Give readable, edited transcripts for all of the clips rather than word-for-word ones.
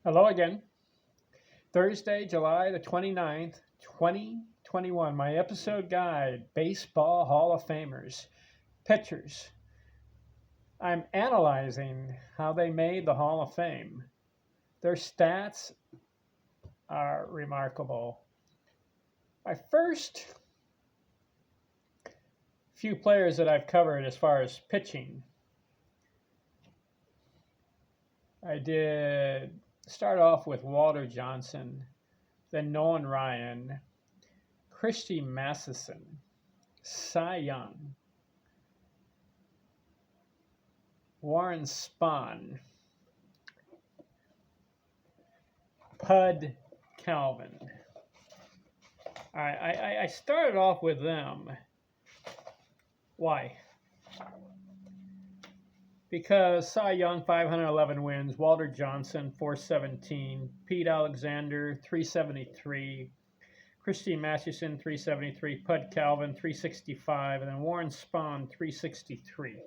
Hello again. Thursday, July the 29th, 2021. My episode guide, Baseball Hall of Famers, pitchers. I'm analyzing how they made the Hall of Fame. Their stats are remarkable. My first few players that I've covered as far as pitching, I did start off with Walter Johnson, then Nolan Ryan, Christy Matheson, Cy Young, Warren Spahn, Pud Calvin. I started off with them. Why? Because Cy Young, 511 wins, Walter Johnson, 417, Pete Alexander, 373, Christy Matheson, 373, Pud Calvin, 365, and then Warren Spahn, 363.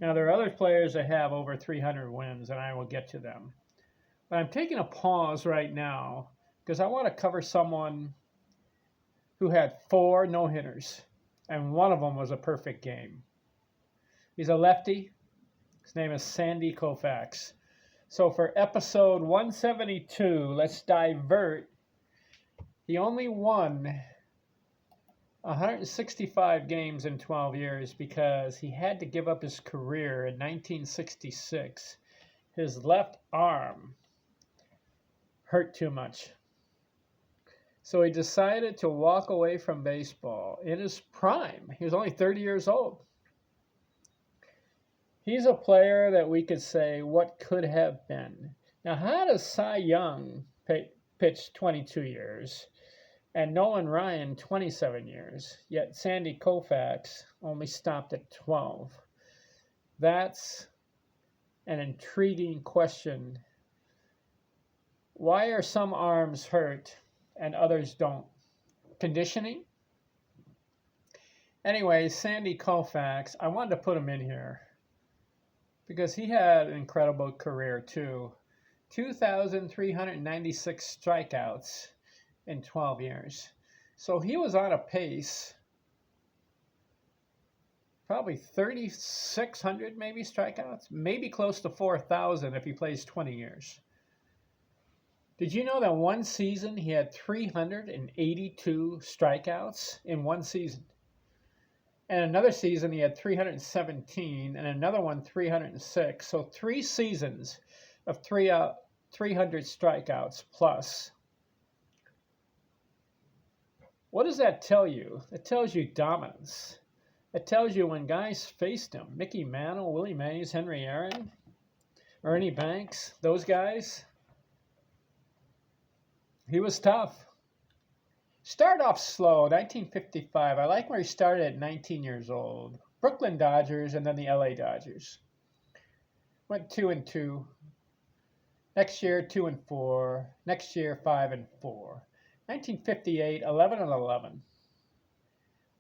Now, there are other players that have over 300 wins, and I will get to them. But I'm taking a pause right now because I want to cover someone who had 4 no-hitters, and one of them was a perfect game. He's a lefty. His name is Sandy Koufax. So for episode 172, let's divert. He only won 165 games in 12 years because he had to give up his career in 1966. His left arm hurt too much. So he decided to walk away from baseball in his prime. He was only 30 years old. He's a player that we could say what could have been. Now, how does Cy Young pitch 22 years and Nolan Ryan 27 years, yet Sandy Koufax only stopped at 12? That's an intriguing question. Why are some arms hurt and others don't? Conditioning? Anyway, Sandy Koufax, I wanted to put him in here because he had an incredible career too. 2,396 strikeouts in 12 years. So he was on a pace, probably 3,600 maybe strikeouts, maybe close to 4,000 if he plays 20 years. Did you know that one season he had 382 strikeouts in one season? And another season he had 317, and another one 306. So 3 seasons of 300 strikeouts plus. What does that tell you? It tells you dominance. It tells you when guys faced him, Mickey Mantle, Willie Mays, Henry Aaron, Ernie Banks, those guys, he was tough. Started off slow, 1955. I like where he started at 19 years old. Brooklyn Dodgers and then the LA Dodgers. Went 2-2. Next year, 2-4. Next year, 5-4. 1958, 11-11.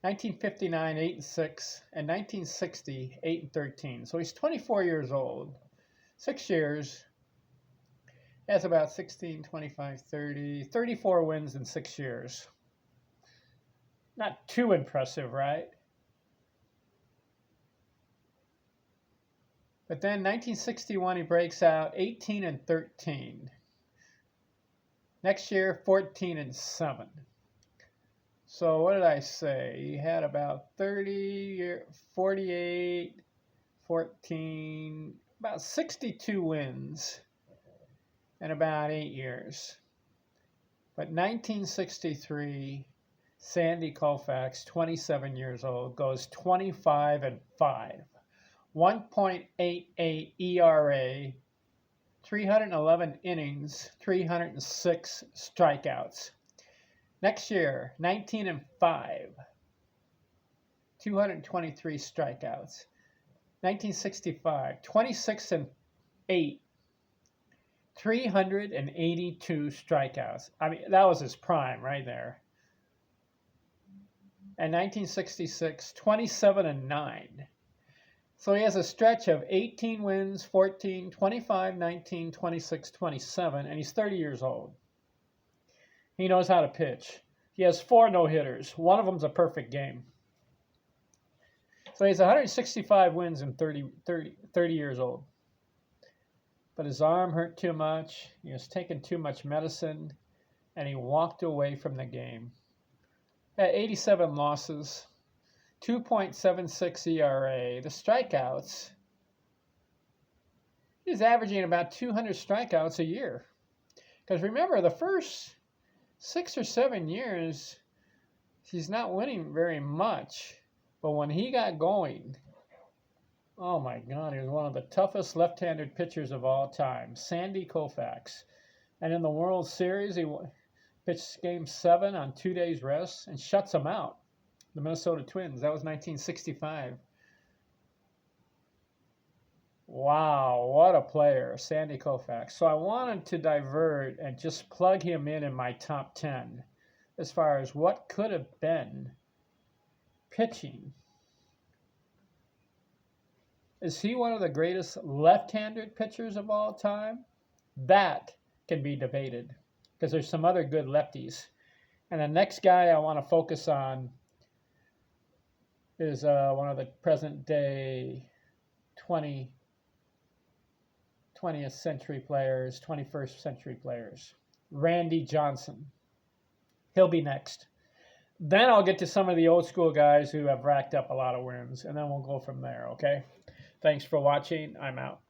1959, 8-6. And 1960, 8-13. So he's 24 years old. 6 years. That's about 16, 25, 30, 34 wins in 6 years. Not too impressive, right? But then 1961, he breaks out 18-13. Next year, 14-7. So what did I say? He had about 48, 14, about 62 wins in about 8 years. But 1963, Sandy Koufax, 27 years old, goes 25-5, 1.88 ERA, 311 innings, 306 strikeouts. Next year, 19-5, 223 strikeouts. 1965, 26-8. 382 strikeouts. I mean, that was his prime right there. And 1966, 27-9. So he has a stretch of 18 wins, 14, 25, 19, 26, 27, and he's 30 years old. He knows how to pitch. He has 4 no-hitters. One of them's a perfect game. So he's 165 wins and 30 years old. But his arm hurt too much. He was taking too much medicine, and he walked away from the game. At 87 losses, 2.76 ERA. The strikeouts, he's averaging about 200 strikeouts a year. Because remember, the first 6 or 7 years, he's not winning very much. But when he got going, oh my God, he was one of the toughest left-handed pitchers of all time, Sandy Koufax. And in the World Series, he pitched Game 7 on 2 days rest and shuts them out. The Minnesota Twins. That was 1965. Wow, what a player, Sandy Koufax. So I wanted to divert and just plug him in my top 10 as far as what could have been pitching. Is he one of the greatest left-handed pitchers of all time? That can be debated because there's some other good lefties. And the next guy I want to focus on is one of the present-day 20th century players, 21st century players. Randy Johnson. He'll be next. Then I'll get to some of the old school guys who have racked up a lot of wins, and then we'll go from there, okay? Thanks for watching. I'm out.